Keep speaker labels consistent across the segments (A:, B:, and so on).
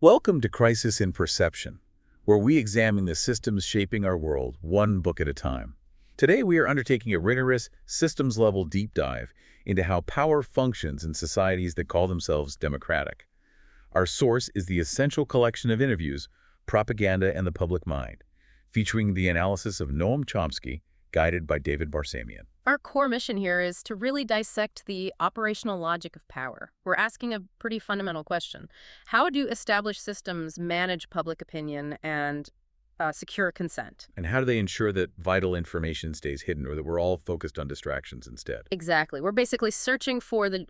A: Welcome to Crisis in Perception, where we examine the systems shaping our world one book at a time. Today we are undertaking a rigorous, systems-level deep dive into how power functions in societies that call themselves democratic. Our source is the essential collection of interviews, Propaganda and the Public Mind, featuring the analysis of Noam Chomsky, guided by David Barsamian.
B: Our core mission here is to really dissect the operational logic of power. We're asking a pretty fundamental question. How do established systems manage public opinion and secure consent?
A: And how do they ensure that vital information stays hidden, or that we're all focused on distractions instead?
B: Exactly. We're basically searching for the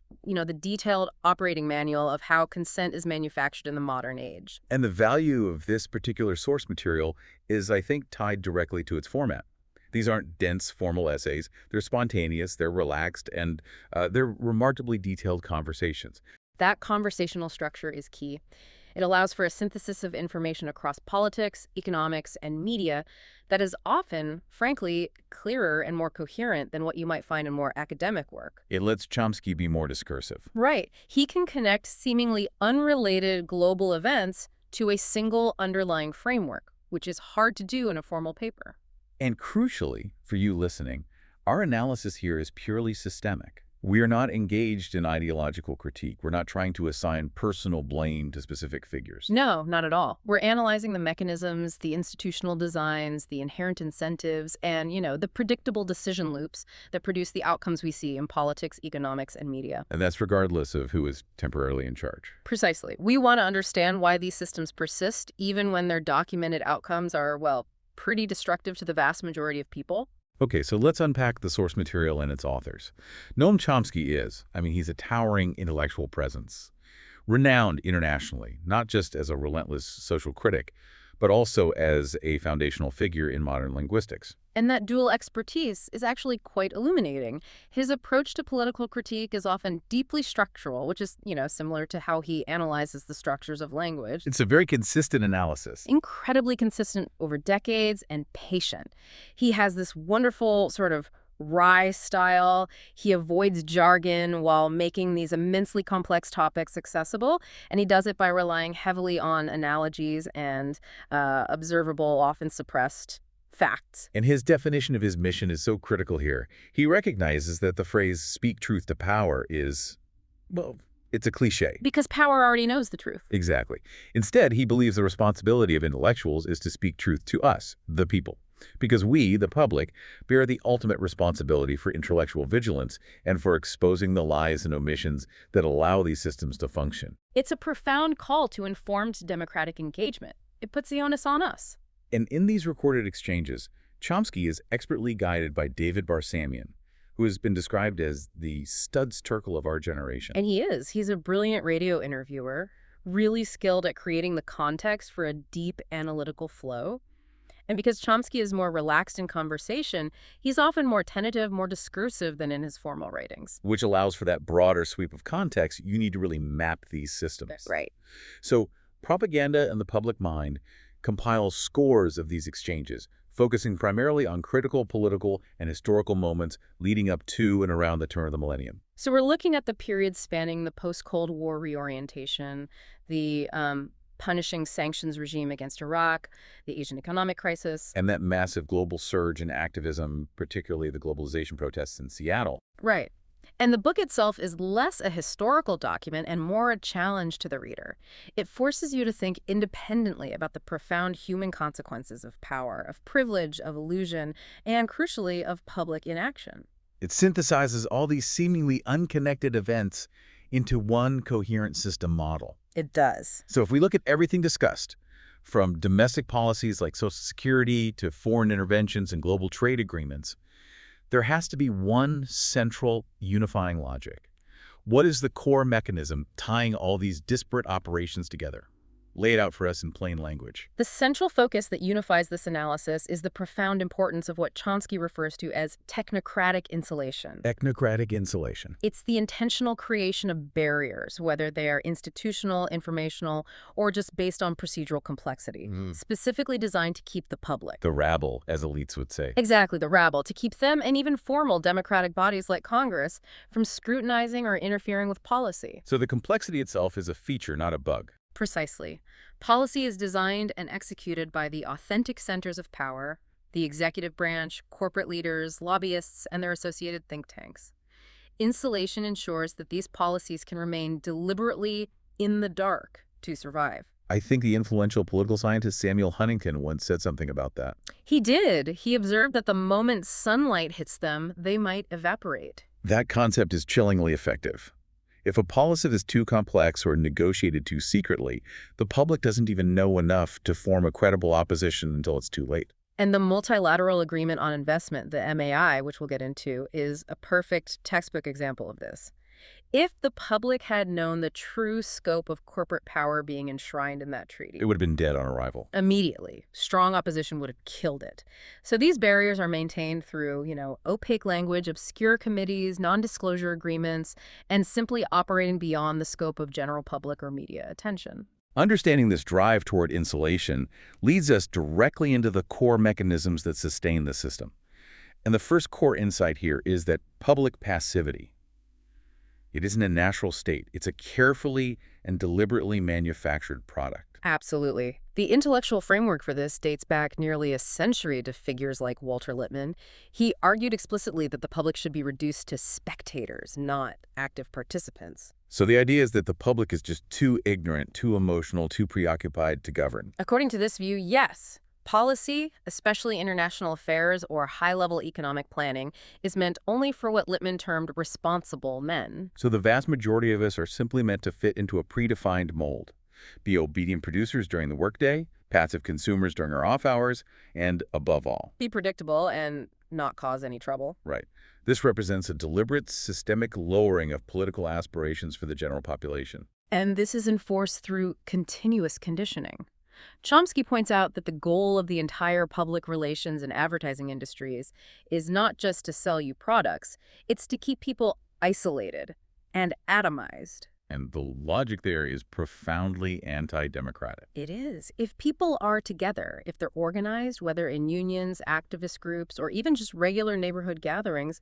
B: detailed operating manual of how consent is manufactured in the modern age.
A: And the value of this particular source material is, I think, tied directly to its format. These aren't dense, formal essays. They're spontaneous, they're relaxed, and they're remarkably detailed conversations.
B: That conversational structure is key. It allows for a synthesis of information across politics, economics, and media that is often, frankly, clearer and more coherent than what you might find in more academic work.
A: It lets Chomsky be more discursive.
B: Right. He can connect seemingly unrelated global events to a single underlying framework, which is hard to do in a formal paper.
A: And crucially, for you listening, our analysis here is purely systemic. We are not engaged in ideological critique. We're not trying to assign personal blame to specific figures.
B: No, not at all. We're analyzing the mechanisms, the institutional designs, the inherent incentives, and, the predictable decision loops that produce the outcomes we see in politics, economics, and media.
A: And that's regardless of who is temporarily in charge.
B: Precisely. We want to understand why these systems persist, even when their documented outcomes are, well, pretty destructive to the vast majority of people.
A: Okay, so let's unpack the source material and its authors. Noam Chomsky he's a towering intellectual presence, renowned internationally, not just as a relentless social critic, but also as a foundational figure in modern linguistics.
B: And that dual expertise is actually quite illuminating. His approach to political critique is often deeply structural, which is, similar to how he analyzes the structures of language.
A: It's a very consistent analysis.
B: Incredibly consistent over decades and patient. He has this wonderful sort of wry style. He avoids jargon while making these immensely complex topics accessible, and he does it by relying heavily on analogies and observable, often suppressed facts.
A: And his definition of his mission is so critical here. He recognizes that the phrase "speak truth to power" is, well, it's a cliche.
B: Because power already knows the truth.
A: Exactly. Instead, he believes the responsibility of intellectuals is to speak truth to us, the people. Because we, the public, bear the ultimate responsibility for intellectual vigilance and for exposing the lies and omissions that allow these systems to function.
B: It's a profound call to informed democratic engagement. It puts the onus on us.
A: And in these recorded exchanges, Chomsky is expertly guided by David Barsamian, who has been described as the Studs Terkel of our generation.
B: And he is. He's a brilliant radio interviewer, really skilled at creating the context for a deep analytical flow. And because Chomsky is more relaxed in conversation, he's often more tentative, more discursive than in his formal writings.
A: Which allows for that broader sweep of context you need to really map these systems.
B: Right.
A: So, Propaganda and the Public Mind compiles scores of these exchanges, focusing primarily on critical political and historical moments leading up to and around the turn of the millennium.
B: So we're looking at the period spanning the post-Cold War reorientation, the punishing sanctions regime against Iraq, the Asian economic crisis.
A: And that massive global surge in activism, particularly the globalization protests in Seattle.
B: Right. And the book itself is less a historical document and more a challenge to the reader. It forces you to think independently about the profound human consequences of power, of privilege, of illusion, and crucially, of public inaction.
A: It synthesizes all these seemingly unconnected events into one coherent system model.
B: It does.
A: So if we look at everything discussed, from domestic policies like Social Security to foreign interventions and global trade agreements, there has to be one central unifying logic. What is the core mechanism tying all these disparate operations together? Lay it out for us in plain language.
B: The central focus that unifies this analysis is the profound importance of what Chomsky refers to as technocratic insulation.
A: Technocratic insulation.
B: It's the intentional creation of barriers, whether they are institutional, informational, or just based on procedural complexity, specifically designed to keep the public.
A: The rabble, as elites would say.
B: Exactly, the rabble, to keep them and even formal democratic bodies like Congress from scrutinizing or interfering with policy.
A: So the complexity itself is a feature, not a bug.
B: Precisely. Policy is designed and executed by the authentic centers of power, the executive branch, corporate leaders, lobbyists, and their associated think tanks. Insulation ensures that these policies can remain deliberately in the dark to survive.
A: I think the influential political scientist Samuel Huntington once said something about that.
B: He did. He observed that the moment sunlight hits them, they might evaporate.
A: That concept is chillingly effective. If a policy is too complex or negotiated too secretly, the public doesn't even know enough to form a credible opposition until it's too late.
B: And the Multilateral Agreement on Investment, the MAI, which we'll get into, is a perfect textbook example of this. If the public had known the true scope of corporate power being enshrined in that treaty,
A: It would have been dead on arrival.
B: immediately, strong opposition would have killed it. So these barriers are maintained through, opaque language, obscure committees, non-disclosure agreements, and simply operating beyond the scope of general public or media attention.
A: Understanding this drive toward insulation leads us directly into the core mechanisms that sustain the system. And the first core insight here is that public passivity. It isn't a natural state. It's a carefully and deliberately manufactured product.
B: Absolutely. The intellectual framework for this dates back nearly a century to figures like Walter Lippmann. He argued explicitly that the public should be reduced to spectators, not active participants.
A: So the idea is that the public is just too ignorant, too emotional, too preoccupied to govern.
B: According to this view, yes. Policy, especially international affairs or high-level economic planning, is meant only for what Lippmann termed responsible men.
A: So the vast majority of us are simply meant to fit into a predefined mold. Be obedient producers during the workday, passive consumers during our off hours, and above all.
B: Be predictable and not cause any trouble.
A: Right. This represents a deliberate, systemic lowering of political aspirations for the general population.
B: And this is enforced through continuous conditioning. Chomsky points out that the goal of the entire public relations and advertising industries is not just to sell you products, it's to keep people isolated and atomized.
A: And the logic there is profoundly anti-democratic.
B: It is. If people are together, if they're organized, whether in unions, activist groups, or even just regular neighborhood gatherings,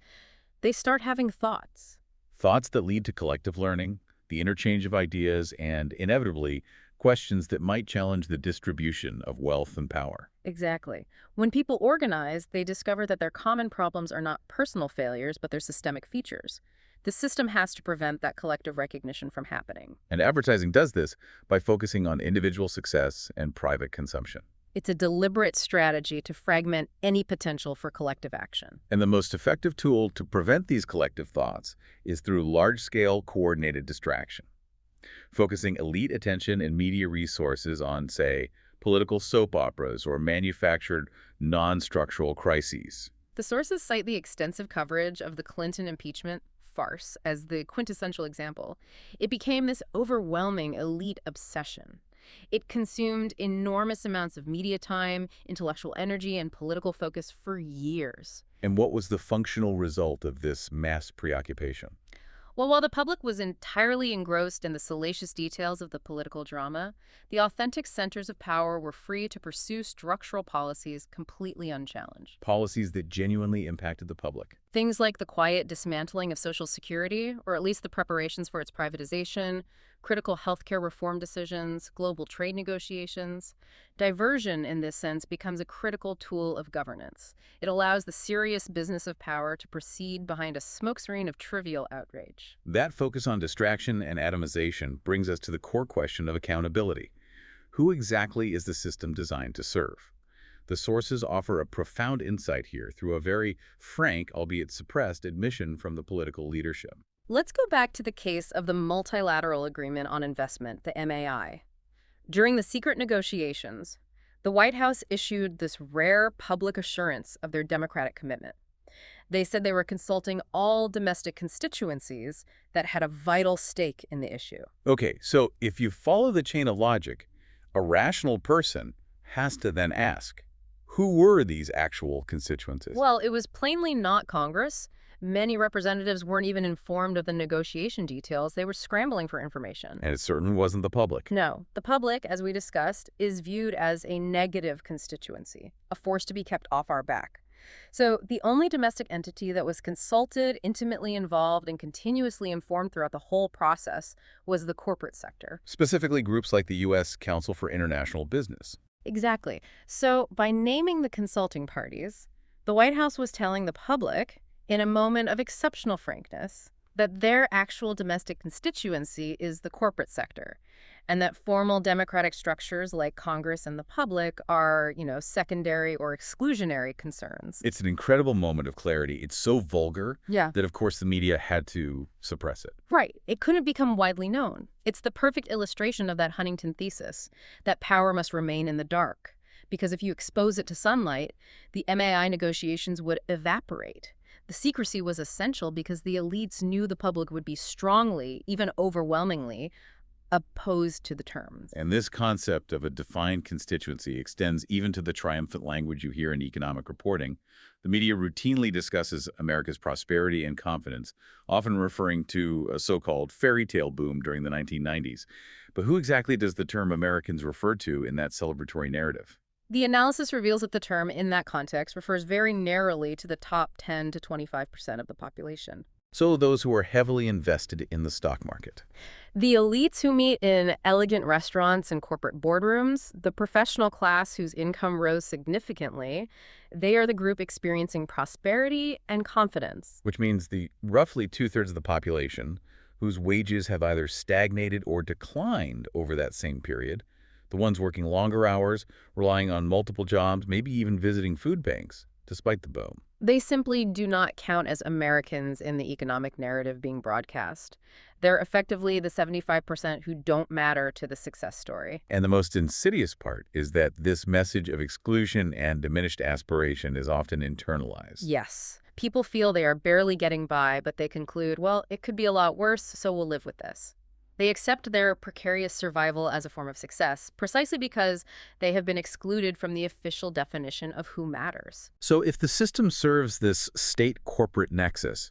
B: they start having thoughts.
A: Thoughts that lead to collective learning, the interchange of ideas, and, inevitably, questions that might challenge the distribution of wealth and power.
B: Exactly. When people organize, they discover that their common problems are not personal failures, but they're systemic features. The system has to prevent that collective recognition from happening.
A: And advertising does this by focusing on individual success and private consumption.
B: It's a deliberate strategy to fragment any potential for collective action.
A: And the most effective tool to prevent these collective thoughts is through large-scale coordinated distraction. Focusing elite attention and media resources on, say, political soap operas or manufactured non-structural crises.
B: The sources cite the extensive coverage of the Clinton impeachment farce as the quintessential example. It became this overwhelming elite obsession. It consumed enormous amounts of media time, intellectual energy, and political focus for years.
A: And what was the functional result of this mass preoccupation?
B: Well, while the public was entirely engrossed in the salacious details of the political drama, the authentic centers of power were free to pursue structural policies completely unchallenged.
A: Policies that genuinely impacted the public.
B: Things like the quiet dismantling of Social Security, or at least the preparations for its privatization, critical healthcare reform decisions, global trade negotiations. Diversion, in this sense, becomes a critical tool of governance. It allows the serious business of power to proceed behind a smokescreen of trivial outrage.
A: That focus on distraction and atomization brings us to the core question of accountability. Who exactly is the system designed to serve? The sources offer a profound insight here through a very frank, albeit suppressed, admission from the political leadership.
B: Let's go back to the case of the Multilateral Agreement on Investment, the MAI. During the secret negotiations, the White House issued this rare public assurance of their democratic commitment. They said they were consulting all domestic constituencies that had a vital stake in the issue.
A: Okay, so if you follow the chain of logic, a rational person has to then ask, who were these actual constituencies?
B: Well, it was plainly not Congress. Many representatives weren't even informed of the negotiation details. They were scrambling for information.
A: And it certainly wasn't the public.
B: No, the public, as we discussed, is viewed as a negative constituency, a force to be kept off our back. So the only domestic entity that was consulted, intimately involved, and continuously informed throughout the whole process was the corporate sector.
A: Specifically, groups like the U.S. Council for International Business.
B: Exactly. So by naming the consulting parties, the White House was telling the public, in a moment of exceptional frankness, that their actual domestic constituency is the corporate sector, and that formal democratic structures like Congress and the public are, secondary or exclusionary concerns.
A: It's an incredible moment of clarity. It's so vulgar
B: Yeah.
A: that, of course, the media had to suppress it.
B: Right. It couldn't become widely known. It's the perfect illustration of that Huntington thesis, that power must remain in the dark. Because if you expose it to sunlight, the MAI negotiations would evaporate. The secrecy was essential because the elites knew the public would be strongly, even overwhelmingly, opposed to the terms.
A: And this concept of a defined constituency extends even to the triumphant language you hear in economic reporting. The media routinely discusses America's prosperity and confidence, often referring to a so-called fairy tale boom during the 1990s. But who exactly does the term Americans refer to in that celebratory narrative?
B: The analysis reveals that the term, in that context, refers very narrowly to the top 10 to 25% of the population.
A: So those who are heavily invested in the stock market.
B: The elites who meet in elegant restaurants and corporate boardrooms, the professional class whose income rose significantly, they are the group experiencing prosperity and confidence.
A: Which means the roughly two-thirds of the population whose wages have either stagnated or declined over that same period, the ones working longer hours, relying on multiple jobs, maybe even visiting food banks, despite the boom.
B: They simply do not count as Americans in the economic narrative being broadcast. They're effectively the 75% who don't matter to the success story.
A: And the most insidious part is that this message of exclusion and diminished aspiration is often internalized.
B: Yes. People feel they are barely getting by, but they conclude, well, it could be a lot worse, so we'll live with this. They accept their precarious survival as a form of success, precisely because they have been excluded from the official definition of who matters.
A: So if the system serves this state-corporate nexus,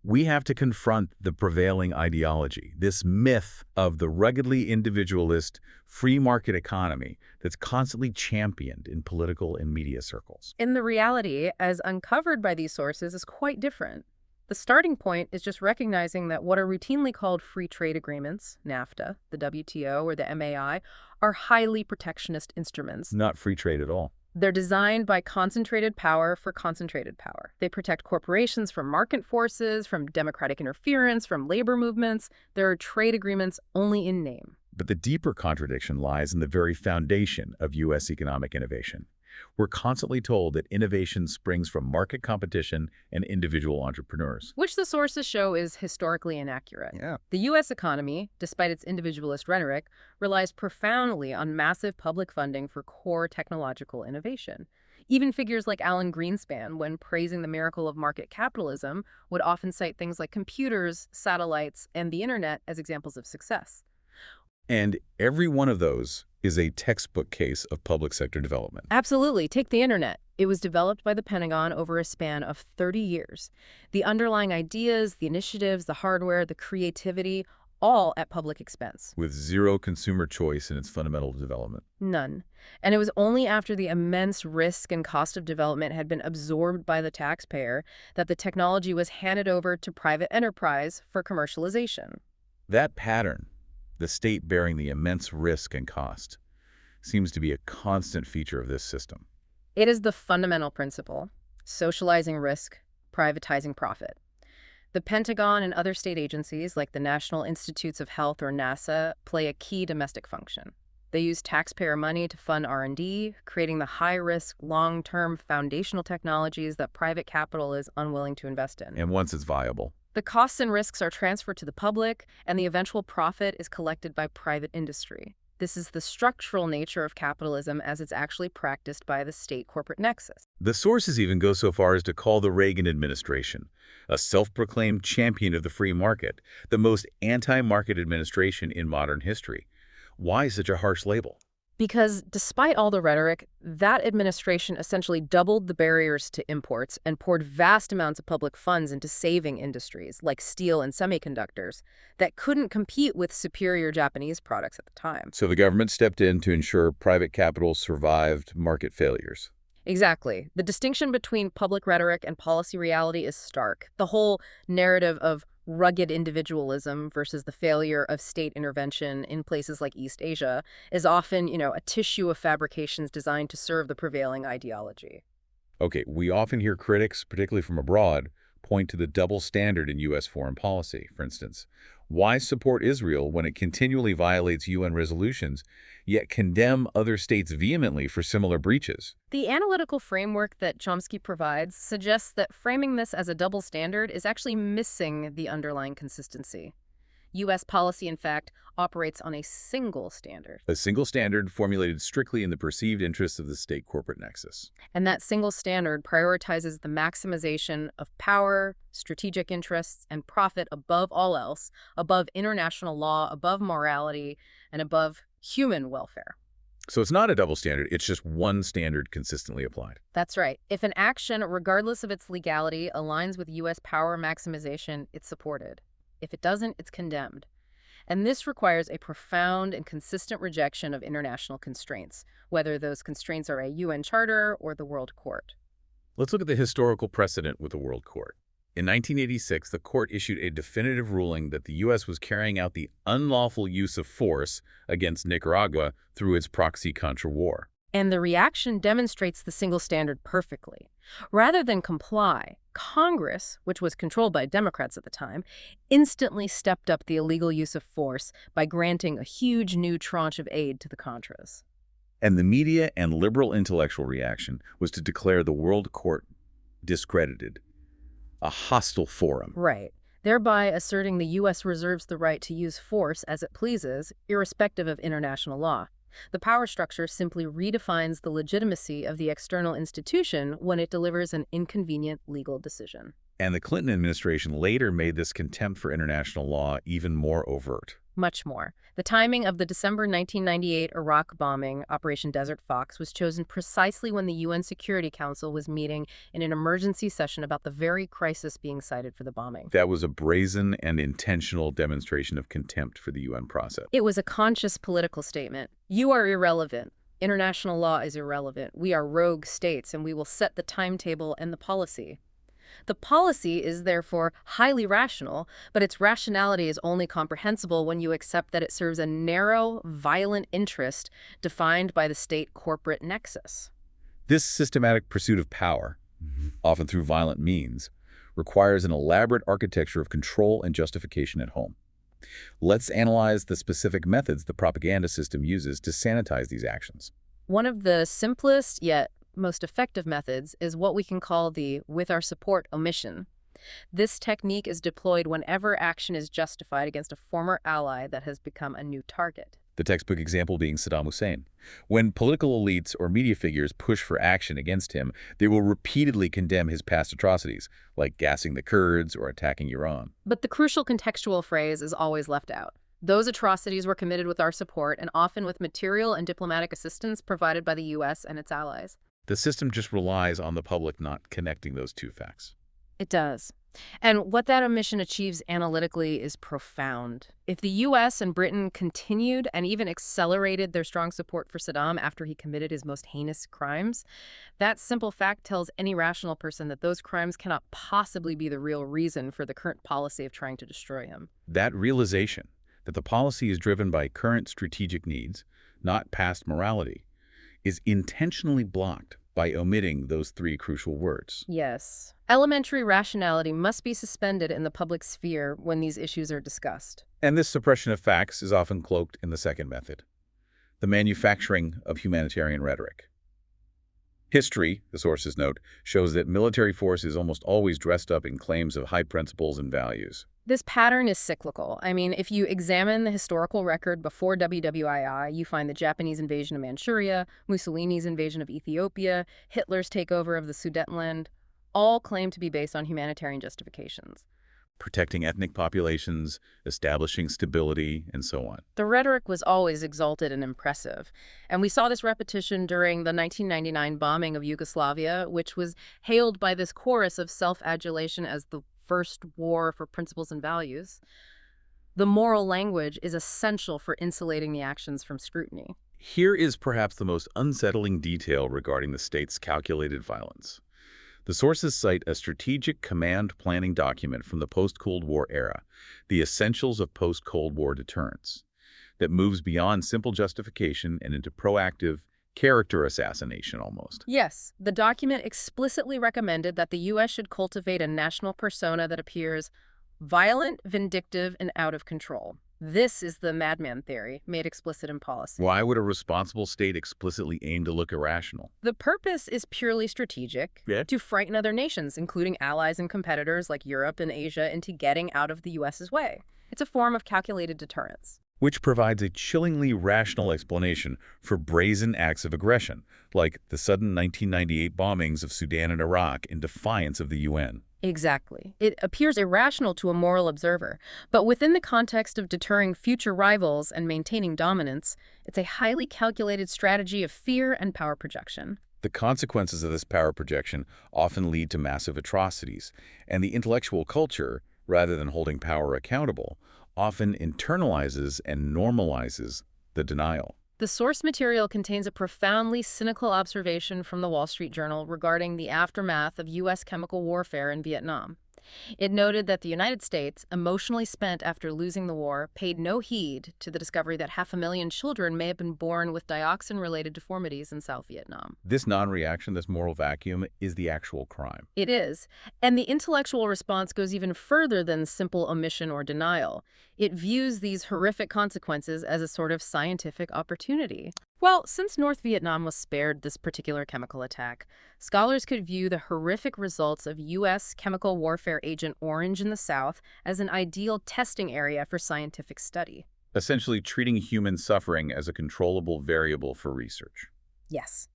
A: we have to confront the prevailing ideology, this myth of the ruggedly individualist free market economy that's constantly championed in political and media circles.
B: And the reality, as uncovered by these sources, is quite different. The starting point is just recognizing that what are routinely called free trade agreements, NAFTA, the WTO, or the MAI, are highly protectionist instruments.
A: Not free trade at all.
B: They're designed by concentrated power for concentrated power. They protect corporations from market forces, from democratic interference, from labor movements. There are trade agreements only in name.
A: But the deeper contradiction lies in the very foundation of U.S. economic innovation. We're constantly told that innovation springs from market competition and individual entrepreneurs.
B: Which the sources show is historically inaccurate.
A: Yeah.
B: The U.S. economy, despite its individualist rhetoric, relies profoundly on massive public funding for core technological innovation. Even figures like Alan Greenspan, when praising the miracle of market capitalism, would often cite things like computers, satellites, and the internet as examples of success.
A: And every one of those is a textbook case of public sector development.
B: Absolutely. Take the internet. It was developed by the Pentagon over a span of 30 years. The underlying ideas, the initiatives, the hardware, the creativity, all at public expense.
A: With zero consumer choice in its fundamental development.
B: None. And it was only after the immense risk and cost of development had been absorbed by the taxpayer that the technology was handed over to private enterprise for commercialization.
A: That pattern, the state bearing the immense risk and cost, seems to be a constant feature of this system.
B: It is the fundamental principle: socializing risk, privatizing profit. The Pentagon and other state agencies, like the National Institutes of Health or NASA, play a key domestic function. They use taxpayer money to fund R&D, creating the high-risk, long-term foundational technologies that private capital is unwilling to invest in.
A: And once it's viable,
B: the costs and risks are transferred to the public, and the eventual profit is collected by private industry. This is the structural nature of capitalism as it's actually practiced by the state corporate nexus.
A: the sources even go so far as to call the Reagan administration, a self-proclaimed champion of the free market, the most anti-market administration in modern history. Why such a harsh label?
B: Because despite all the rhetoric, that administration essentially doubled the barriers to imports and poured vast amounts of public funds into saving industries like steel and semiconductors that couldn't compete with superior Japanese products at the time.
A: So the government stepped in to ensure private capital survived market failures.
B: Exactly. The distinction between public rhetoric and policy reality is stark. The whole narrative of rugged individualism versus the failure of state intervention in places like East Asia is often, a tissue of fabrications designed to serve the prevailing ideology.
A: Okay, we often hear critics, particularly from abroad, point to the double standard in U.S. foreign policy, for instance. Why support Israel when it continually violates UN resolutions, yet condemn other states vehemently for similar breaches?
B: The analytical framework that Chomsky provides suggests that framing this as a double standard is actually missing the underlying consistency. U.S. policy, in fact, operates on a single standard.
A: A single standard formulated strictly in the perceived interests of the state-corporate nexus.
B: And that single standard prioritizes the maximization of power, strategic interests, and profit above all else, above international law, above morality, and above human welfare.
A: So it's not a double standard, it's just one standard consistently applied.
B: That's right. If an action, regardless of its legality, aligns with U.S. power maximization, it's supported. If it doesn't, it's condemned. And this requires a profound and consistent rejection of international constraints, whether those constraints are a UN Charter or the World Court.
A: Let's look at the historical precedent with the World Court. In 1986, the court issued a definitive ruling that the U.S. was carrying out the unlawful use of force against Nicaragua through its proxy Contra war.
B: And the reaction demonstrates the single standard perfectly. Rather than comply, Congress, which was controlled by Democrats at the time, instantly stepped up the illegal use of force by granting a huge new tranche of aid to the Contras.
A: And the media and liberal intellectual reaction was to declare the World Court discredited, a hostile forum.
B: Right. Thereby asserting the U.S. reserves the right to use force as it pleases, irrespective of international law. The power structure simply redefines the legitimacy of the external institution when it delivers an inconvenient legal decision.
A: And the Clinton administration later made this contempt for international law even more overt.
B: Much more. The timing of the December 1998 Iraq bombing, Operation Desert Fox, was chosen precisely when the UN Security Council was meeting in an emergency session about the very crisis being cited for the bombing.
A: That was a brazen and intentional demonstration of contempt for the UN process.
B: It was a conscious political statement. You are irrelevant. International law is irrelevant. We are rogue states, and we will set the timetable and the policy. The policy is therefore highly rational, but its rationality is only comprehensible when you accept that it serves a narrow, violent interest defined by the state-corporate nexus.
A: This systematic pursuit of power, often through violent means, requires an elaborate architecture of control and justification at home. Let's analyze the specific methods the propaganda system uses to sanitize these actions.
B: One of the simplest yet most effective methods is what we can call the "with our support" omission. This technique is deployed whenever action is justified against a former ally that has become a new target.
A: The textbook example being Saddam Hussein. When political elites or media figures push for action against him, they will repeatedly condemn his past atrocities, like gassing the Kurds or attacking Iran.
B: But the crucial contextual phrase is always left out. Those atrocities were committed with our support and often with material and diplomatic assistance provided by the U.S. and its allies.
A: The system just relies on the public not connecting those two facts.
B: It does. And what that omission achieves analytically is profound. If the U.S. and Britain continued and even accelerated their strong support for Saddam after he committed his most heinous crimes, that simple fact tells any rational person that those crimes cannot possibly be the real reason for the current policy of trying to destroy him.
A: That realization that the policy is driven by current strategic needs, not past morality, is intentionally blocked by omitting those three crucial words.
B: Yes. Elementary rationality must be suspended in the public sphere when these issues are discussed.
A: And this suppression of facts is often cloaked in the second method, the manufacturing of humanitarian rhetoric. History, the sources note, shows that military force is almost always dressed up in claims of high principles and values.
B: This pattern is cyclical. I mean, if you examine the historical record before WWII, you find the Japanese invasion of Manchuria, Mussolini's invasion of Ethiopia, Hitler's takeover of the Sudetenland, all claim to be based on humanitarian justifications.
A: Protecting ethnic populations, establishing stability, and so on.
B: The rhetoric was always exalted and impressive. And we saw this repetition during the 1999 bombing of Yugoslavia, which was hailed by this chorus of self-adulation as the first war for principles and values. The moral language is essential for insulating the actions from scrutiny.
A: Here is perhaps the most unsettling detail regarding the state's calculated violence. The sources cite a strategic command planning document from the post-Cold War era, the essentials of post-Cold War deterrence, that moves beyond simple justification and into proactive character assassination almost.
B: Yes, the document explicitly recommended that the U.S. should cultivate a national persona that appears violent, vindictive, and out of control. This is the madman theory, made explicit in policy.
A: Why would a responsible state explicitly aim to look irrational?
B: The purpose is purely strategic, to frighten other nations, including allies and competitors like Europe and Asia, into getting out of the U.S.'s way. It's a form of calculated deterrence.
A: Which provides a chillingly rational explanation for brazen acts of aggression, like the sudden 1998 bombings of Sudan and Iraq in defiance of the UN.
B: Exactly. It appears irrational to a moral observer, but within the context of deterring future rivals and maintaining dominance, it's a highly calculated strategy of fear and power projection.
A: The consequences of this power projection often lead to massive atrocities, and the intellectual culture, rather than holding power accountable, often internalizes and normalizes the denial.
B: The source material contains a profoundly cynical observation from the Wall Street Journal regarding the aftermath of U.S. chemical warfare in Vietnam. It noted that the United States, emotionally spent after losing the war, paid no heed to the discovery that 500,000 children may have been born with dioxin-related deformities in South Vietnam.
A: This non-reaction, this moral vacuum, is the actual crime.
B: It is. And the intellectual response goes even further than simple omission or denial. It views these horrific consequences as a sort of scientific opportunity. Well, since North Vietnam was spared this particular chemical attack, scholars could view the horrific results of U.S. chemical warfare Agent Orange in the South as an ideal testing area for scientific study.
A: Essentially treating human suffering as a controllable variable for research.
B: Yes.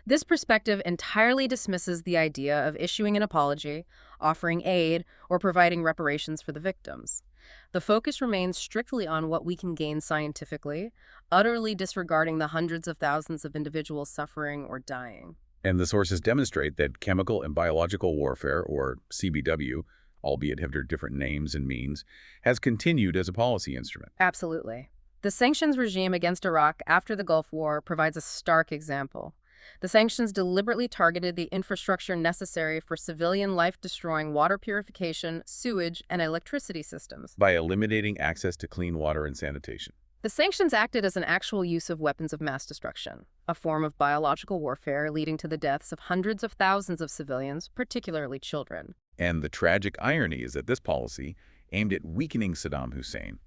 B: This perspective entirely dismisses the idea of issuing an apology, offering aid, or providing reparations for the victims. The focus remains strictly on what we can gain scientifically, utterly disregarding the hundreds of thousands of individuals suffering or dying.
A: And the sources demonstrate that chemical and biological warfare, or CBW, albeit have their different names and means, has continued as a policy instrument.
B: Absolutely. The sanctions regime against Iraq after the Gulf War provides a stark example. The sanctions deliberately targeted the infrastructure necessary for civilian life-destroying water purification, sewage, and electricity systems.
A: By eliminating access to clean water and sanitation.
B: The sanctions acted as an actual use of weapons of mass destruction, a form of biological warfare leading to the deaths of hundreds of thousands of civilians, particularly children.
A: And the tragic irony is that this policy, aimed at weakening Saddam Hussein,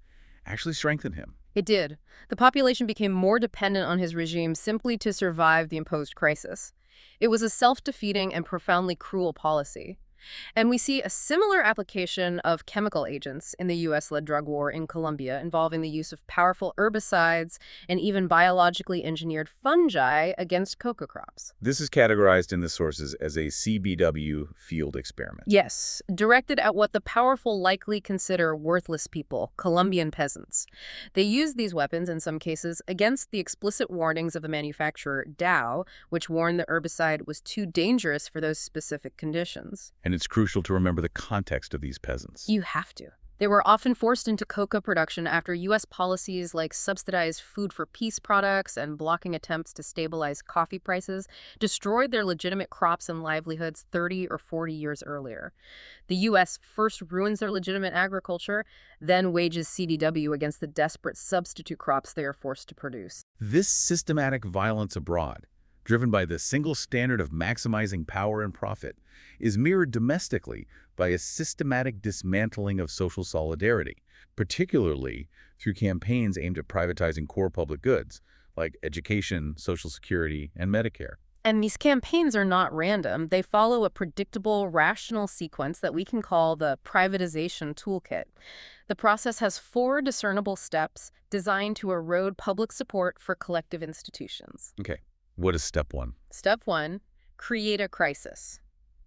A: actually strengthened him.
B: It did. The population became more dependent on his regime simply to survive the imposed crisis. It was a self-defeating and profoundly cruel policy. And we see a similar application of chemical agents in the U.S.-led drug war in Colombia, involving the use of powerful herbicides and even biologically engineered fungi against coca crops.
A: This is categorized in the sources as a CBW field experiment.
B: Yes, directed at what the powerful likely consider worthless people, Colombian peasants. They used these weapons, in some cases, against the explicit warnings of the manufacturer, Dow, which warned the herbicide was too dangerous for those specific conditions.
A: And it's crucial to remember the context of these peasants.
B: You have to. They were often forced into coca production after U.S. policies like subsidized food for peace products and blocking attempts to stabilize coffee prices destroyed their legitimate crops and livelihoods 30 or 40 years earlier. The U.S. first ruins their legitimate agriculture, then wages CDW against the desperate substitute crops they are forced to produce.
A: This systematic violence abroad, driven by the single standard of maximizing power and profit, is mirrored domestically by a systematic dismantling of social solidarity, particularly through campaigns aimed at privatizing core public goods, like education, Social Security, and Medicare.
B: And these campaigns are not random. They follow a predictable, rational sequence that we can call the privatization toolkit. The process has 4 discernible steps designed to erode public support for collective institutions.
A: Okay, what is step 1?
B: Step 1, create a crisis.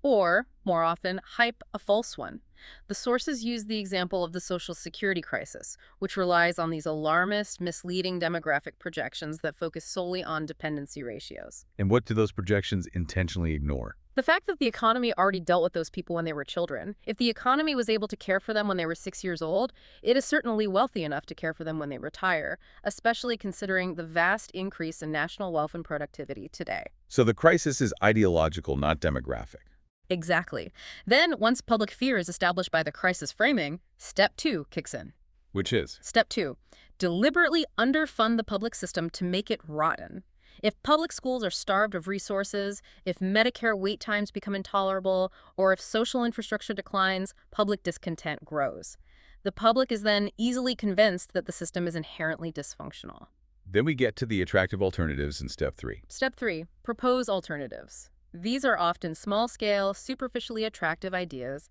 B: Or, more often, hype a false one. The sources use the example of the Social Security crisis, which relies on these alarmist, misleading demographic projections that focus solely on dependency ratios.
A: And what do those projections intentionally ignore?
B: The fact that the economy already dealt with those people when they were children. If the economy was able to care for them when they were 6 years old, it is certainly wealthy enough to care for them when they retire, especially considering the vast increase in national wealth and productivity today.
A: So the crisis is ideological, not demographic.
B: Exactly. Then, once public fear is established by the crisis framing, step 2 kicks in.
A: Which is?
B: Step 2, deliberately underfund the public system to make it rotten. If public schools are starved of resources, if Medicare wait times become intolerable, or if social infrastructure declines, public discontent grows. The public is then easily convinced that the system is inherently dysfunctional.
A: Then we get to the attractive alternatives in step 3.
B: Step 3, propose alternatives. These are often small-scale, superficially attractive ideas.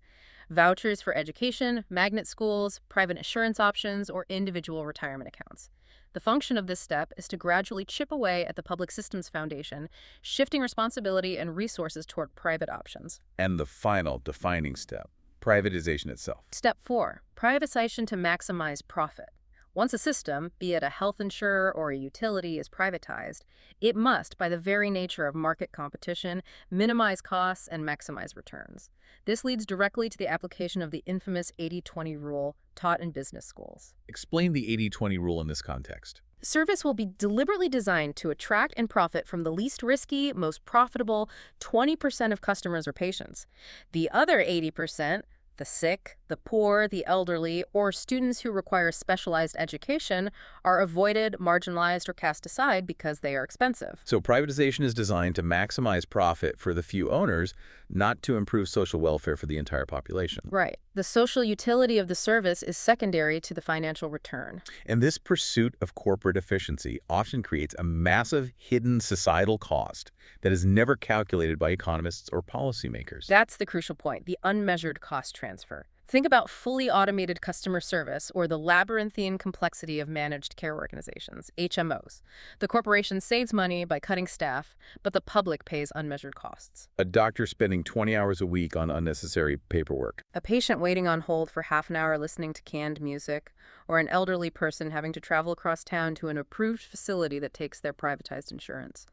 B: Vouchers for education, magnet schools, private insurance options, or individual retirement accounts. The function of this step is to gradually chip away at the public system's foundation, shifting responsibility and resources toward private options.
A: And the final defining step, privatization itself.
B: Step 4, privatization to maximize profit. Once a system, be it a health insurer or a utility, is privatized, it must, by the very nature of market competition, minimize costs and maximize returns. This leads directly to the application of the infamous 80-20 rule taught in business schools.
A: Explain the 80-20 rule in this context.
B: Service will be deliberately designed to attract and profit from the least risky, most profitable 20% of customers or patients. The other 80%, the sick, the poor, the elderly, or students who require specialized education, are avoided, marginalized, or cast aside because they are expensive.
A: So privatization is designed to maximize profit for the few owners, not to improve social welfare for the entire population.
B: Right. The social utility of the service is secondary to the financial return.
A: And this pursuit of corporate efficiency often creates a massive hidden societal cost that is never calculated by economists or policymakers.
B: That's the crucial point, the unmeasured cost transfer. Think about fully automated customer service or the labyrinthine complexity of managed care organizations, HMOs. The corporation saves money by cutting staff, but the public pays unmeasured costs.
A: A doctor spending 20 hours a week on unnecessary paperwork.
B: A patient waiting on hold for half an hour listening to canned music, or an elderly person having to travel across town to an approved facility that takes their privatized insurance.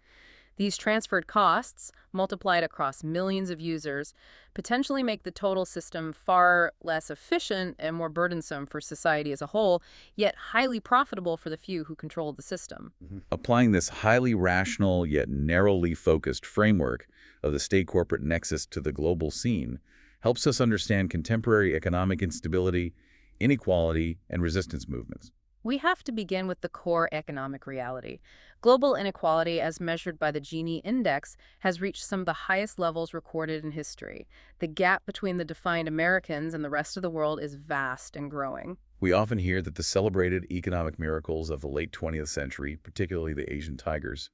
B: These transferred costs, multiplied across millions of users, potentially make the total system far less efficient and more burdensome for society as a whole, yet highly profitable for the few who control the system.
A: Applying this highly rational yet narrowly focused framework of the state-corporate nexus to the global scene helps us understand contemporary economic instability, inequality, and resistance movements.
B: We have to begin with the core economic reality. Global inequality, as measured by the Gini Index, has reached some of the highest levels recorded in history. The gap between the defined Americans and the rest of the world is vast and growing.
A: We often hear that the celebrated economic miracles of the late 20th century, particularly the Asian tigers,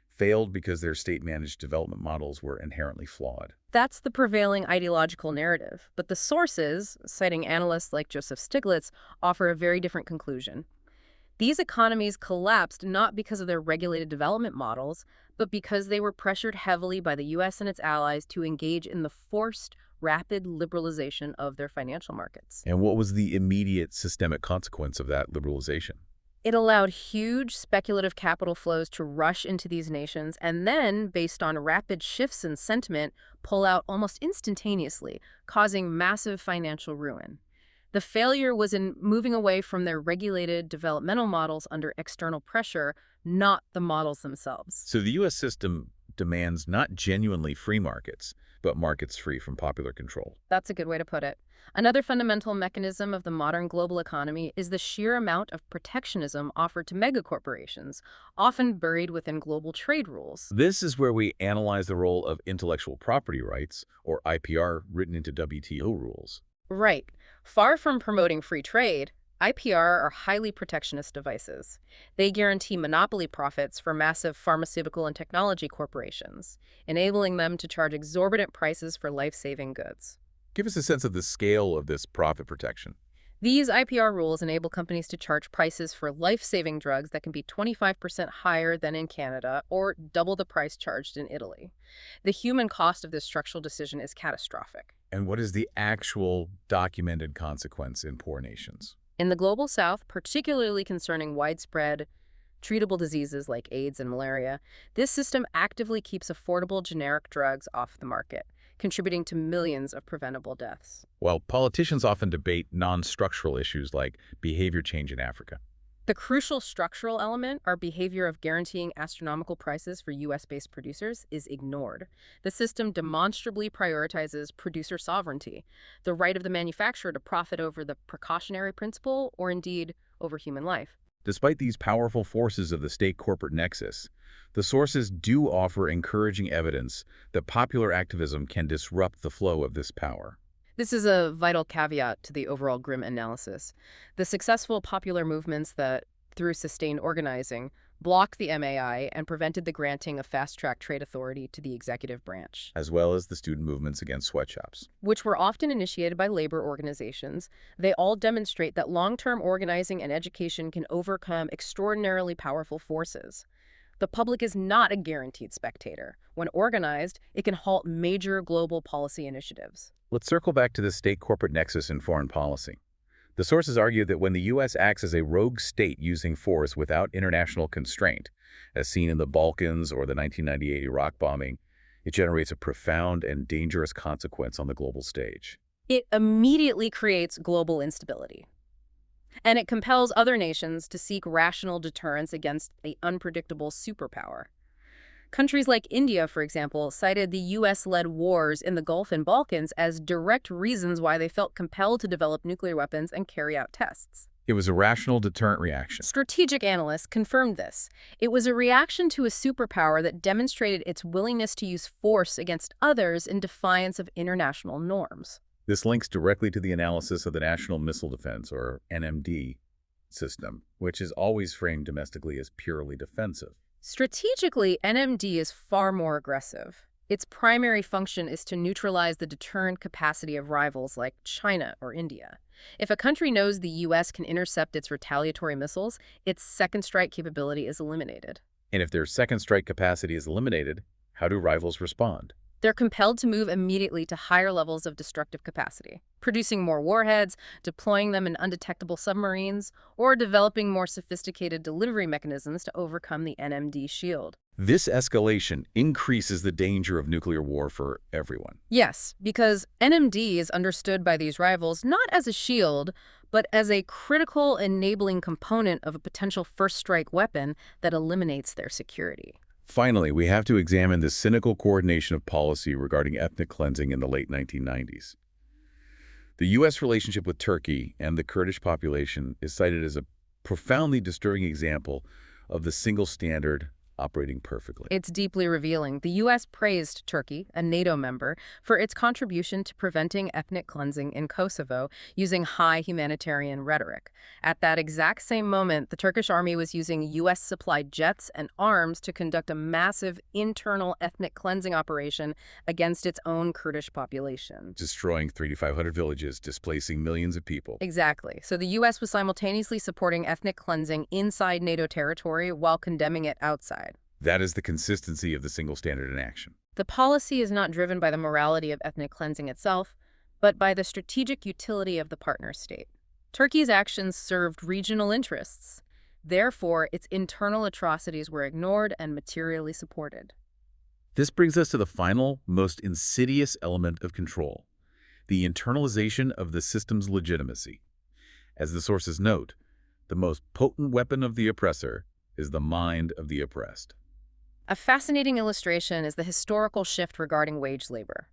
A: failed because their state-managed development models were inherently flawed.
B: That's the prevailing ideological narrative, but the sources, citing analysts like Joseph Stiglitz, offer a very different conclusion. These economies collapsed not because of their regulated development models, but because they were pressured heavily by the U.S. and its allies to engage in the forced, rapid liberalization of their financial markets.
A: And what was the immediate systemic consequence of that liberalization?
B: It allowed huge speculative capital flows to rush into these nations and then, based on rapid shifts in sentiment, pull out almost instantaneously, causing massive financial ruin. The failure was in moving away from their regulated developmental models under external pressure, not the models themselves.
A: So the U.S. system demands not genuinely free markets, but markets free from popular control.
B: That's a good way to put it. Another fundamental mechanism of the modern global economy is the sheer amount of protectionism offered to megacorporations, often buried within global trade rules.
A: This is where we analyze the role of intellectual property rights, or IPR, written into WTO rules.
B: Right. Far from promoting free trade, IPR are highly protectionist devices. They guarantee monopoly profits for massive pharmaceutical and technology corporations, enabling them to charge exorbitant prices for life-saving goods.
A: Give us a sense of the scale of this profit protection.
B: These IPR rules enable companies to charge prices for life-saving drugs that can be 25% higher than in Canada or double the price charged in Italy. The human cost of this structural decision is catastrophic.
A: And what is the actual documented consequence in poor nations?
B: In the Global South, particularly concerning widespread treatable diseases like AIDS and malaria, this system actively keeps affordable generic drugs off the market, contributing to millions of preventable deaths.
A: While politicians often debate non-structural issues like behavior change in Africa.
B: The crucial structural element, our behavior of guaranteeing astronomical prices for U.S.-based producers, is ignored. The system demonstrably prioritizes producer sovereignty, the right of the manufacturer to profit over the precautionary principle or indeed over human life.
A: Despite these powerful forces of the state-corporate nexus, the sources do offer encouraging evidence that popular activism can disrupt the flow of this power.
B: This is a vital caveat to the overall grim analysis. The successful popular movements that, through sustained organizing, blocked the MAI and prevented the granting of fast-track trade authority to the executive branch,
A: As well as the student movements against sweatshops.
B: which were often initiated by labor organizations, they all demonstrate that long-term organizing and education can overcome extraordinarily powerful forces. The public is not a guaranteed spectator. When organized, it can halt major global policy initiatives.
A: Let's circle back to the state-corporate nexus in foreign policy. The sources argue that when the U.S. acts as a rogue state using force without international constraint, as seen in the Balkans or the 1998 Iraq bombing, it generates a profound and dangerous consequence on the global stage.
B: It immediately creates global instability. And it compels other nations to seek rational deterrence against the unpredictable superpower. Countries like India, for example, cited the U.S.-led wars in the Gulf and Balkans as direct reasons why they felt compelled to develop nuclear weapons and carry out tests.
A: It was a rational deterrent reaction.
B: Strategic analysts confirmed this. It was a reaction to a superpower that demonstrated its willingness to use force against others in defiance of international norms.
A: This links directly to the analysis of the National Missile Defense, or NMD, system, which is always framed domestically as purely defensive.
B: Strategically, NMD is far more aggressive. Its primary function is to neutralize the deterrent capacity of rivals like China or India. If a country knows the U.S. can intercept its retaliatory missiles, its second strike capability is eliminated.
A: And if their second strike capacity is eliminated, how do rivals respond?
B: They're compelled to move immediately to higher levels of destructive capacity, producing more warheads, deploying them in undetectable submarines, or developing more sophisticated delivery mechanisms to overcome the NMD shield.
A: This escalation increases the danger of nuclear war for everyone.
B: Yes, because NMD is understood by these rivals not as a shield, but as a critical enabling component of a potential first strike weapon that eliminates their security.
A: Finally, we have to examine the cynical coordination of policy regarding ethnic cleansing in the late 1990s. The U.S. relationship with Turkey and the Kurdish population is cited as a profoundly disturbing example of the single standard operating perfectly.
B: It's deeply revealing. The U.S. praised Turkey, a NATO member, for its contribution to preventing ethnic cleansing in Kosovo using high humanitarian rhetoric. At that exact same moment, the Turkish army was using U.S.-supplied jets and arms to conduct a massive internal ethnic cleansing operation against its own Kurdish population.
A: Destroying 3,500 villages, displacing millions of people.
B: Exactly. So the U.S. was simultaneously supporting ethnic cleansing inside NATO territory while condemning it outside.
A: That is the consistency of the single standard in action.
B: The policy is not driven by the morality of ethnic cleansing itself, but by the strategic utility of the partner state. Turkey's actions served regional interests. Therefore, its internal atrocities were ignored and materially supported.
A: This brings us to the final, most insidious element of control, the internalization of the system's legitimacy. As the sources note, the most potent weapon of the oppressor is the mind of the oppressed.
B: A fascinating illustration is the historical shift regarding wage labor.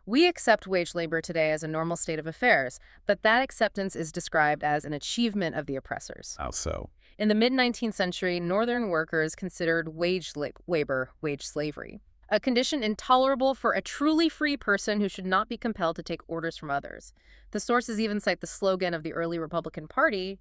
B: We accept wage labor today as a normal state of affairs, but that acceptance is described as an achievement of the oppressors.
A: How so?
B: In the mid-19th century, northern workers considered wage labor wage slavery, a condition intolerable for a truly free person who should not be compelled to take orders from others. The sources even cite the slogan of the early Republican Party,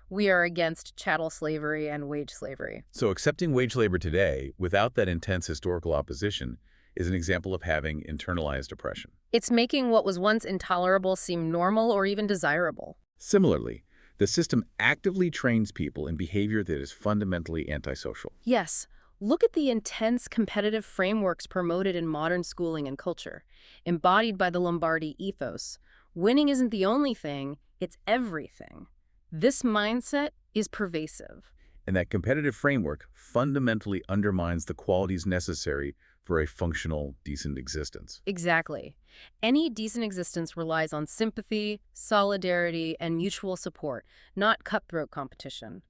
B: "We are against chattel slavery and wage slavery."
A: So accepting wage labor today, without that intense historical opposition, is an example of having internalized oppression.
B: It's making what was once intolerable seem normal or even desirable.
A: Similarly, the system actively trains people in behavior that is fundamentally antisocial.
B: Yes, look at the intense competitive frameworks promoted in modern schooling and culture, embodied by the Lombardi ethos. Winning isn't the only thing, it's everything. This mindset is pervasive.
A: and that competitive framework fundamentally undermines the qualities necessary for a functional, decent existence.
B: Exactly. Any decent existence relies on sympathy, solidarity, and mutual support, not cutthroat competition.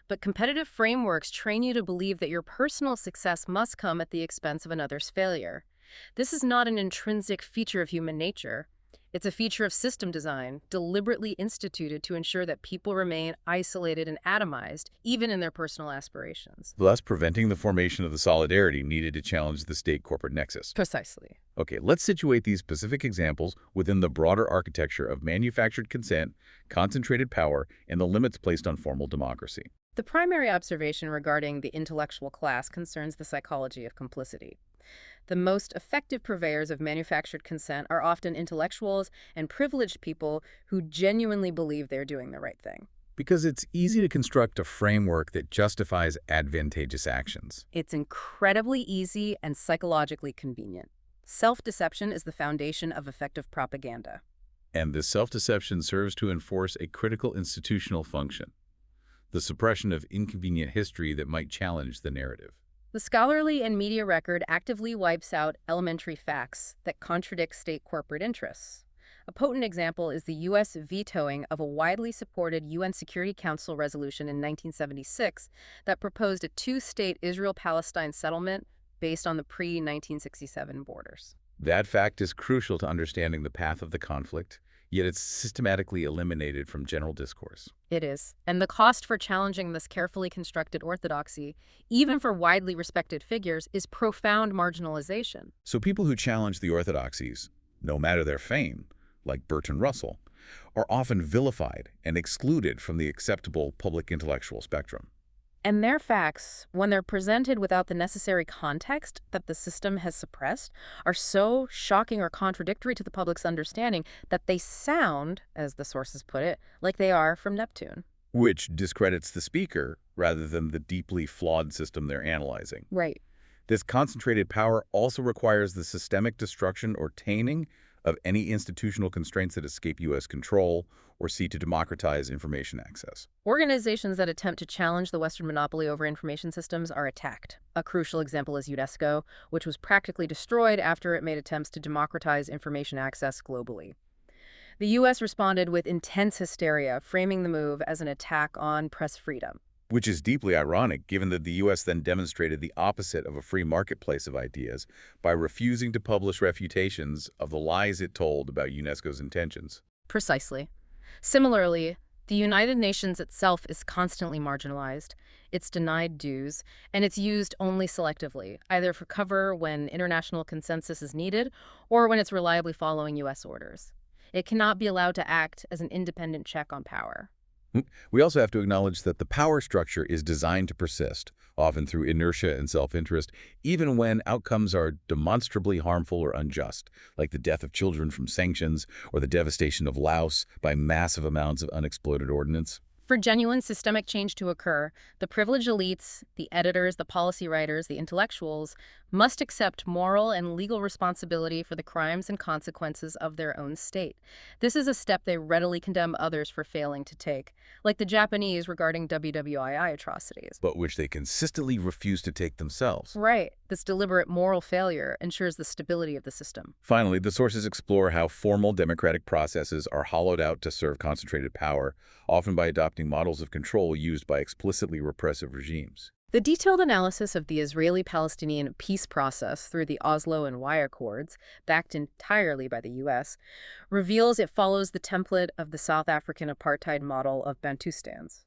B: But competitive frameworks train you to believe that your personal success must come at the expense of another's failure. This is not an intrinsic feature of human nature. It's a feature of system design, deliberately instituted to ensure that people remain isolated and atomized, even in their personal aspirations.
A: Thus preventing the formation of the solidarity needed to challenge the state-corporate nexus.
B: Precisely.
A: Okay, let's situate these specific examples within the broader architecture of manufactured consent, concentrated power, and the limits placed on formal democracy.
B: The primary observation regarding the intellectual class concerns the psychology of complicity. The most effective purveyors of manufactured consent are often intellectuals and privileged people who genuinely believe they're doing the right thing.
A: Because it's easy to construct a framework that justifies advantageous actions.
B: It's incredibly easy and psychologically convenient. Self-deception is the foundation of effective propaganda.
A: And this self-deception serves to enforce a critical institutional function, the suppression of inconvenient history that might challenge the narrative.
B: The scholarly and media record actively wipes out elementary facts that contradict state corporate interests. A potent example is the U.S. vetoing of a widely supported UN Security Council resolution in 1976 that proposed a two-state Israel-Palestine settlement based on the pre-1967 borders.
A: That fact is crucial to understanding the path of the conflict, yet it's systematically eliminated from general discourse.
B: It is. And the cost for challenging this carefully constructed orthodoxy, even for widely respected figures, is profound marginalization.
A: So people who challenge the orthodoxies, no matter their fame, like Bertrand Russell, are often vilified and excluded from the acceptable public intellectual spectrum.
B: And their facts, when they're presented without the necessary context that the system has suppressed, are so shocking or contradictory to the public's understanding that they sound, as the sources put it, like they are from Neptune.
A: Which discredits the speaker rather than the deeply flawed system they're analyzing.
B: Right.
A: This concentrated power also requires the systemic destruction or taming of any institutional constraints that escape U.S. control or seek to democratize information access.
B: Organizations that attempt to challenge the Western monopoly over information systems are attacked. A crucial example is UNESCO, which was practically destroyed after it made attempts to democratize information access globally. The U.S. responded with intense hysteria, framing the move as an attack on press freedom.
A: Which is deeply ironic, given that the U.S. then demonstrated the opposite of a free marketplace of ideas by refusing to publish refutations of the lies it told about UNESCO's intentions.
B: Precisely. Similarly, the United Nations itself is constantly marginalized. It's denied dues, and it's used only selectively, either for cover when international consensus is needed or when it's reliably following U.S. orders. It cannot be allowed to act as an independent check on power.
A: We also have to acknowledge that the power structure is designed to persist, often through inertia and self-interest, even when outcomes are demonstrably harmful or unjust, like the death of children from sanctions or the devastation of Laos by massive amounts of unexploded ordnance.
B: For genuine systemic change to occur, the privileged elites, the editors, the policy writers, the intellectuals, must accept moral and legal responsibility for the crimes and consequences of their own state. This is a step they readily condemn others for failing to take, like the Japanese regarding WWII atrocities.
A: But which they consistently refuse to take themselves.
B: Right. This deliberate moral failure ensures the stability of the system.
A: Finally, the sources explore how formal democratic processes are hollowed out to serve concentrated power, often by adopting models of control used by explicitly repressive regimes.
B: The detailed analysis of the Israeli-Palestinian peace process through the Oslo and Wye Accords, backed entirely by the U.S., reveals it follows the template of the South African apartheid model of Bantustans.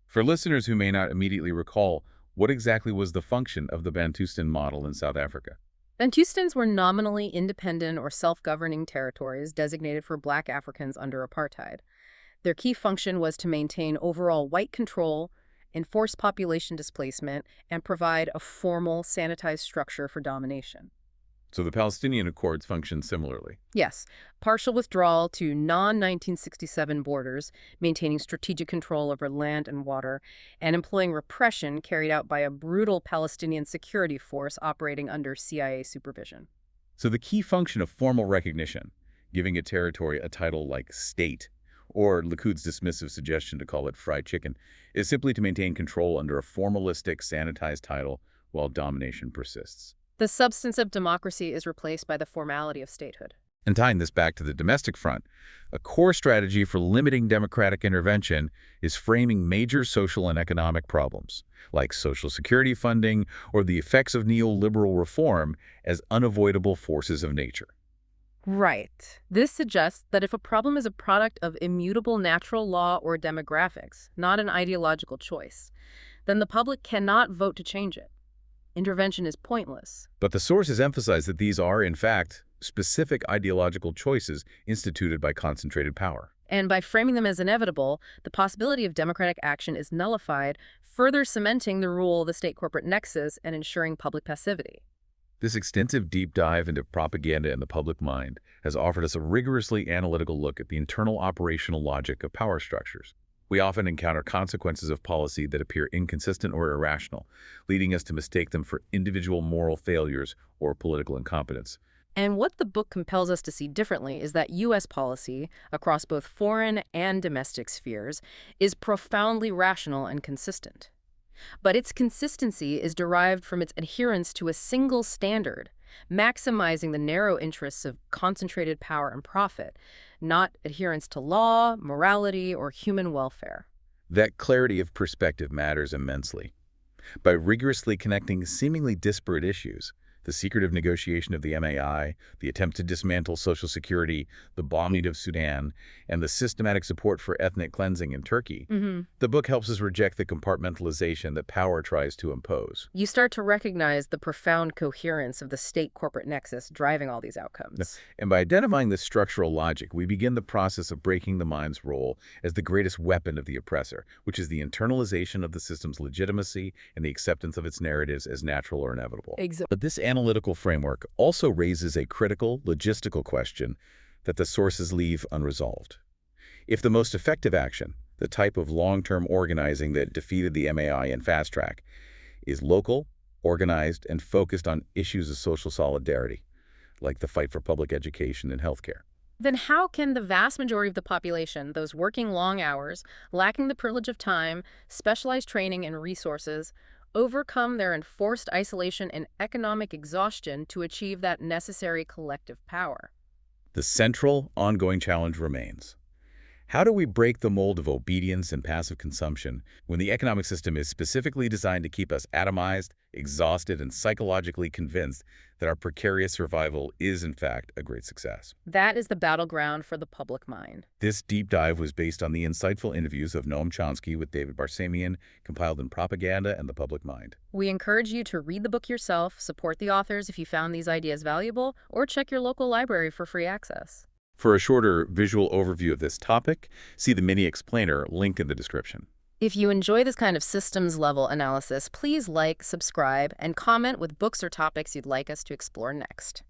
A: For listeners who may not immediately recall, what exactly was the function of the Bantustan model in South Africa?
B: Bantustans were nominally independent or self-governing territories designated for Black Africans under apartheid. Their key function was to maintain overall white control, enforce population displacement, and provide a formal, sanitized structure for domination.
A: So the Palestinian Accords functioned similarly.
B: Yes, partial withdrawal to non-1967 borders, maintaining strategic control over land and water, and employing repression carried out by a brutal Palestinian security force operating under CIA supervision.
A: So the key function of formal recognition, giving a territory a title like state, or Likud's dismissive suggestion to call it fried chicken, is simply to maintain control under a formalistic, sanitized title while domination persists.
B: The substance of democracy is replaced by the formality of statehood.
A: And tying this back to the domestic front, a core strategy for limiting democratic intervention is framing major social and economic problems, like Social Security funding or the effects of neoliberal reform, as unavoidable forces of nature.
B: Right. This suggests that if a problem is a product of immutable natural law or demographics, not an ideological choice, then the public cannot vote to change it. Intervention is pointless.
A: But the sources emphasize that these are, in fact, specific ideological choices instituted by concentrated power.
B: And by framing them as inevitable, the possibility of democratic action is nullified, further cementing the rule of the state-corporate nexus and ensuring public passivity.
A: This extensive deep dive into propaganda and the public mind has offered us a rigorously analytical look at the internal operational logic of power structures. We often encounter consequences of policy that appear inconsistent or irrational, leading us to mistake them for individual moral failures or political incompetence.
B: And what the book compels us to see differently is that U.S. policy, across both foreign and domestic spheres, is profoundly rational and consistent. But its consistency is derived from its adherence to a single standard, maximizing the narrow interests of concentrated power and profit, not adherence to law, morality, or human welfare.
A: That clarity of perspective matters immensely. By rigorously connecting seemingly disparate issues, the secretive negotiation of the MAI, the attempt to dismantle Social Security, the bombing of Sudan, and the systematic support for ethnic cleansing in Turkey, the book helps us reject the compartmentalization that power tries to impose.
B: You start to recognize the profound coherence of the state-corporate nexus driving all these outcomes.
A: And by identifying this structural logic, we begin the process of breaking the mind's role as the greatest weapon of the oppressor, which is the internalization of the system's legitimacy and the acceptance of its narratives as natural or inevitable.
B: Exactly.
A: But this analytical framework also raises a critical, logistical question that the sources leave unresolved. If the most effective action, the type of long-term organizing that defeated the MAI and Fast Track, is local, organized, and focused on issues of social solidarity, like the fight for public education and healthcare,
B: then how can the vast majority of the population, those working long hours, lacking the privilege of time, specialized training, and resources, overcome their enforced isolation and economic exhaustion to achieve that necessary collective power?
A: The central, ongoing challenge remains. How do we break the mold of obedience and passive consumption when the economic system is specifically designed to keep us atomized, exhausted, and psychologically convinced that our precarious survival is, in fact, a great success?
B: That is the battleground for the public mind.
A: This deep dive was based on the insightful interviews of Noam Chomsky with David Barsamian, compiled in Propaganda and the Public Mind.
B: We encourage you to read the book yourself, support the authors if you found these ideas valuable, or check your local library for free access.
A: For a shorter visual overview of this topic, see the mini explainer link in the description.
B: If you enjoy this kind of systems-level analysis, please like, subscribe, and comment with books or topics you'd like us to explore next.